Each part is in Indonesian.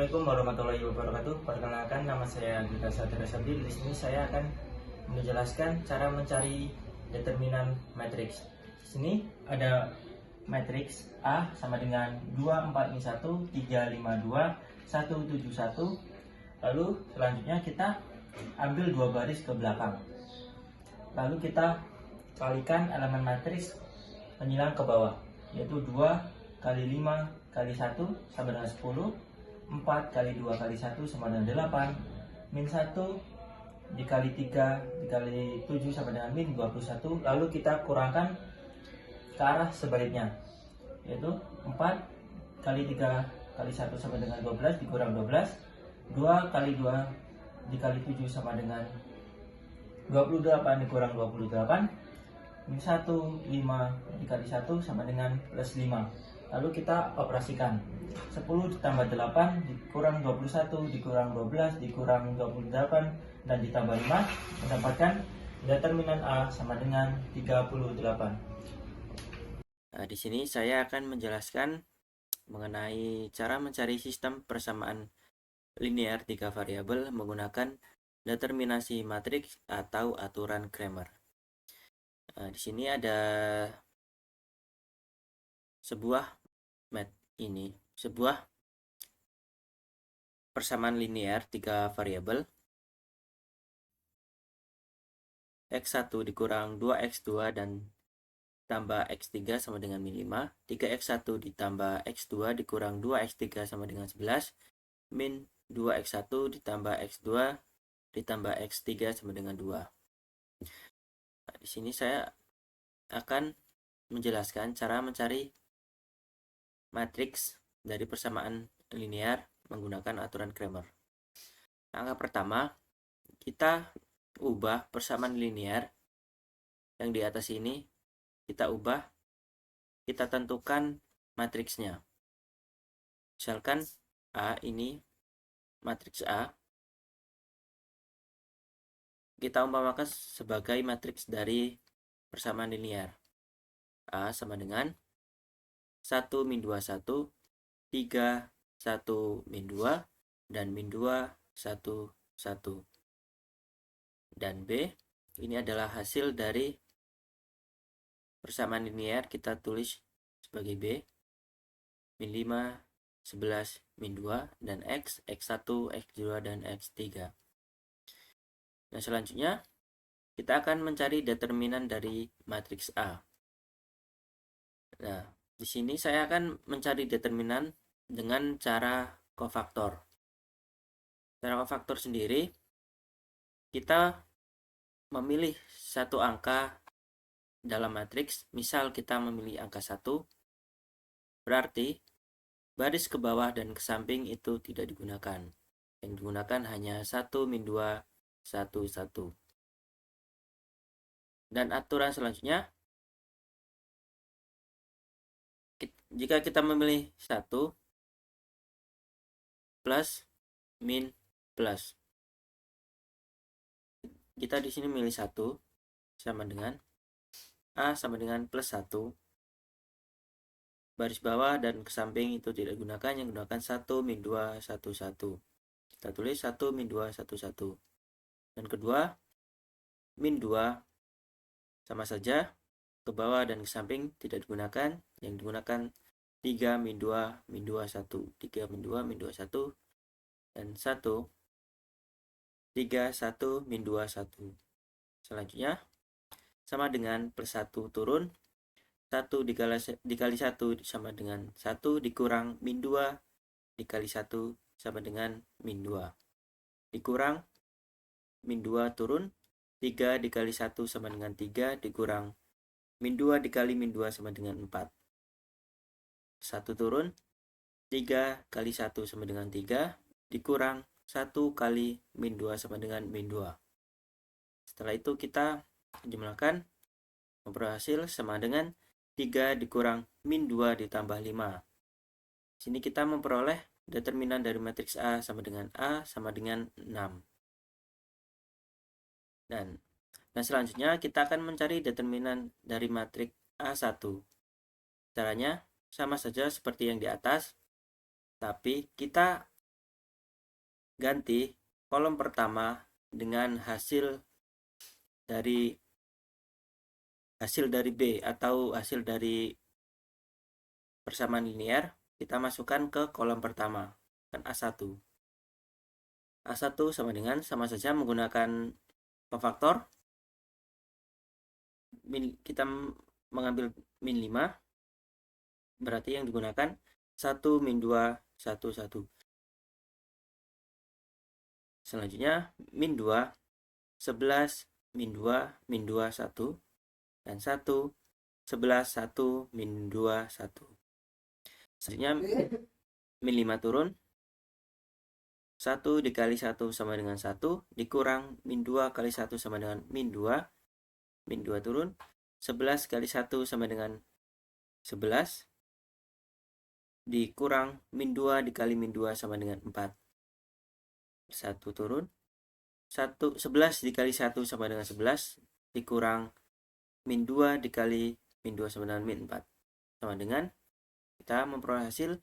Assalamualaikum warahmatullahi wabarakatuh. Perkenalkan, nama saya Gita Satria Sabdi. Di sini saya akan menjelaskan cara mencari determinan matriks. Di sini ada matriks A sama dengan 241, 352, 171. Lalu selanjutnya kita ambil dua baris ke belakang. Lalu kita kalikan elemen matriks menyilang ke bawah, yaitu 2 kali 5 kali 1 sama dengan 10, 4 kali 2 kali 1 sama dengan 8, min 1 dikali 3 dikali 7 sama dengan min 21. Lalu kita kurangkan ke arah sebaliknya, yaitu 4 kali 3 kali 1 sama dengan 12 dikurang 12, 2 kali 2 dikali 7 sama dengan 28 dikurang 28, min 1, 5 dikali 1 sama dengan plus 5. Lalu kita operasikan. 10 ditambah 8 dikurang 21 dikurang 12 dikurang 28 dan ditambah 5 mendapatkan determinan A sama dengan 38. Nah, di sini saya akan menjelaskan mengenai cara mencari sistem persamaan linear 3 variabel menggunakan determinasi matriks atau aturan Cramer. Nah, di sini ada sebuah persamaan linear 3 variabel x1 dikurang 2x2 dan tambah x3 sama dengan min 5, 3x1 ditambah x2 dikurang 2x3 sama dengan 11, min 2x1 ditambah x2 ditambah x3 sama dengan 2. Nah, di sini saya akan menjelaskan cara mencari matriks dari persamaan linear menggunakan aturan Cramer. Langkah pertama, kita ubah persamaan linear yang di atas ini, kita tentukan matriksnya. Misalkan A ini matriks A, kita umpamakan sebagai matriks dari persamaan linear. A sama dengan 1 min 2 1, 3 1 min 2 dan min 2 1 1. Dan B ini adalah hasil dari persamaan linear, kita tulis sebagai B, min 5 11 min 2 dan X, X1, X2 dan X3. Nah, selanjutnya kita akan mencari determinan dari matriks A. Nah, di sini saya akan mencari determinan dengan cara kofaktor. Cara kofaktor sendiri, kita memilih satu angka dalam matriks. Misal kita memilih angka 1, berarti baris ke bawah dan ke samping itu tidak digunakan. Yang digunakan hanya 1 min 2 1 1. Dan aturan selanjutnya, jika kita memilih 1 plus min plus, kita di sini milih 1 sama dengan A sama dengan plus 1, baris bawah dan ke samping itu tidak digunakan, yang gunakan 1 min 2 1 1. Kita tulis 1 min 2 1 1. Dan kedua, min 2 sama saja, ke bawah dan ke samping tidak digunakan, yang digunakan 3 min 2 min 2 1, 3 min 2 min 2 1 dan 1 3 1 min 2 1. Selanjutnya sama dengan plus 1 turun, 1 dikali 1 sama dengan 1 dikurang min 2 dikali 1 sama dengan min 2. Dikurang min 2 turun, 3 dikali 1 sama dengan 3 dikurang min 2 dikali min 2 sama dengan 4. 1 turun, 3 kali 1 sama dengan 3 dikurang 1 kali min 2 sama dengan min 2. Setelah itu kita jumlahkan, berhasil sama dengan 3 dikurang min 2 ditambah 5. Sini kita memperoleh determinan dari matriks A sama dengan 6. Dan selanjutnya kita akan mencari determinan dari matriks A1. Caranya sama saja seperti yang di atas, tapi kita ganti kolom pertama dengan hasil dari B atau hasil dari persamaan linear, kita masukkan ke kolom pertama, kan A1. A1 sama dengan, sama saja menggunakan kofaktor. Kita mengambil min 5, berarti yang digunakan 1 min 2 1 1. Selanjutnya min 2 11 min 2 min 2 1 dan 1 11 1 min 2 1. Selanjutnya min 5 turun, 1 dikali 1 sama dengan 1 dikurang min 2 kali 1 sama dengan min 2. Min 2 turun, 11 kali 1 sama dengan 11 dikurang min 2 dikali min 2 sama dengan 4. 1 turun, 11 dikali 1 sama dengan 11 dikurang min 2 dikali min 2 sama dengan min 4. Sama dengan, kita memperoleh hasil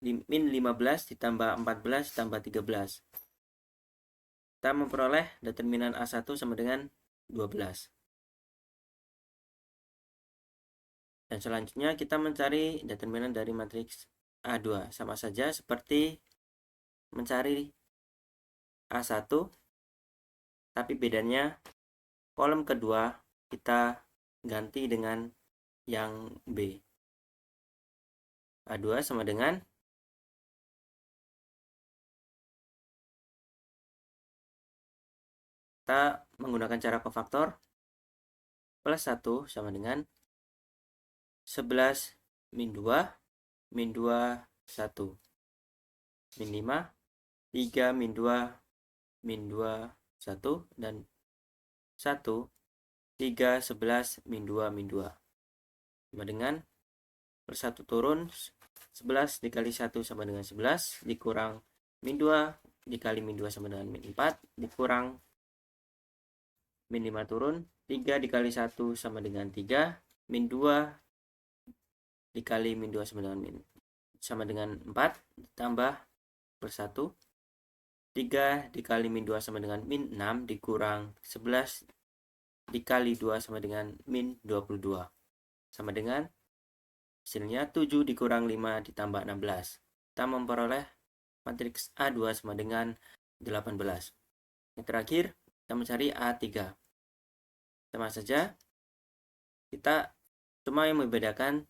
min 15 ditambah 14 ditambah 13. Kita memperoleh determinan A1 sama dengan 12. Dan selanjutnya kita mencari determinan dari matriks A2. Sama saja seperti mencari A1, tapi bedanya kolom kedua kita ganti dengan yang B. A2 sama dengan kita menggunakan cara kofaktor, plus 1 sama dengan 11 min 2 min 2 1 min 5 3 min 2 min 2 1 dan 1 3 11 min 2 min 2 sama dengan plus 1 turun, 11 dikali 1 sama dengan 11 dikurang min 2 dikali min 2 sama dengan min 4 dikurang min 5 turun, 3 dikali 1 sama dengan 3 min 2 dikali min 2 sama dengan 4 ditambah plus 1, 3 dikali min 2 sama dengan min 6 dikurang 11 dikali 2 sama dengan min 22 sama dengan hasilnya 7 dikurang 5 ditambah 16. Kita memperoleh matriks A2 sama dengan 18. Yang terakhir kita mencari A3. Sama saja, kita cuma yang membedakan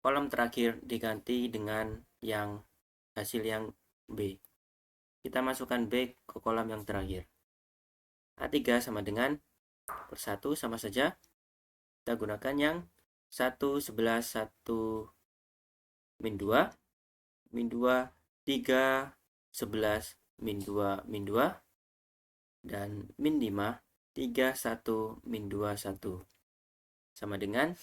kolom terakhir diganti dengan yang hasil yang B. Kita masukkan B ke kolom yang terakhir. A3 sama dengan per 1 sama saja. Kita gunakan yang 1, 11, 1, min 2, min 2, 3, 11, min 2, min 2, dan min 5, 3, 1, min 2, 1. Sama dengan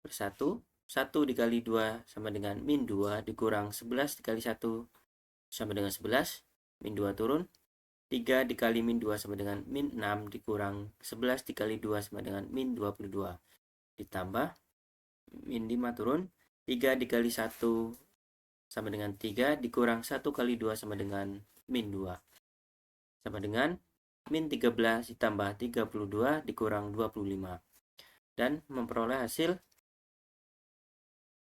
per 1, 1 dikali 2 sama dengan min 2 dikurang 11 dikali 1 sama dengan 11, min 2 turun, 3 dikali min 2 sama dengan min 6 dikurang 11 dikali 2 sama dengan min 22 ditambah min 5 turun, 3 dikali 1 sama dengan 3 dikurang 1 kali 2 sama dengan min 2 sama dengan min 13 ditambah 32 dikurang 25 dan memperoleh hasil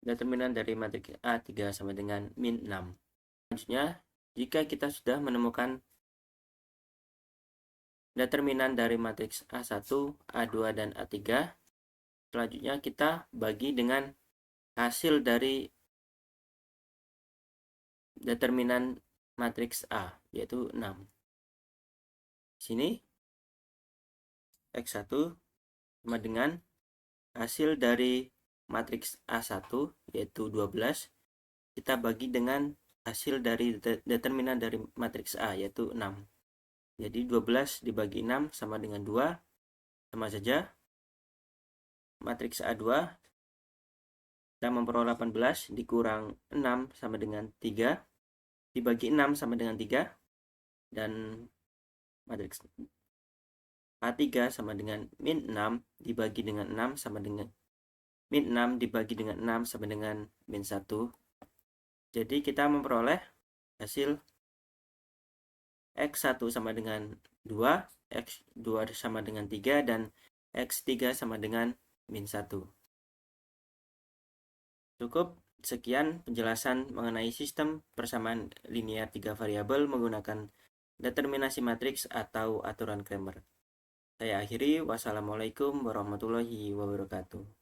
determinan dari matriks A3 sama dengan min 6. Selanjutnya, jika kita sudah menemukan determinan dari matriks A1, A2, dan A3, selanjutnya kita bagi dengan hasil dari determinan matriks A, yaitu 6. Sini, X1 sama dengan hasil dari matriks A1, yaitu 12, kita bagi dengan hasil dari determinan dari matriks A, yaitu 6. Jadi 12 dibagi 6 sama dengan 2, sama saja. Matriks A2, kita memperoleh 18 dikurang 6 sama dengan 3, dibagi 6 sama dengan 3, dan matriks A3 sama dengan min 6 dibagi dengan 6 sama dengan min 6 dibagi dengan 6 sama dengan min 1. Jadi kita memperoleh hasil X1 sama dengan 2, X2 sama dengan 3, dan X3 sama dengan min 1. Cukup sekian penjelasan mengenai sistem persamaan linear 3 variabel menggunakan determinasi matriks atau aturan Cramer. Saya akhiri, wassalamualaikum warahmatullahi wabarakatuh.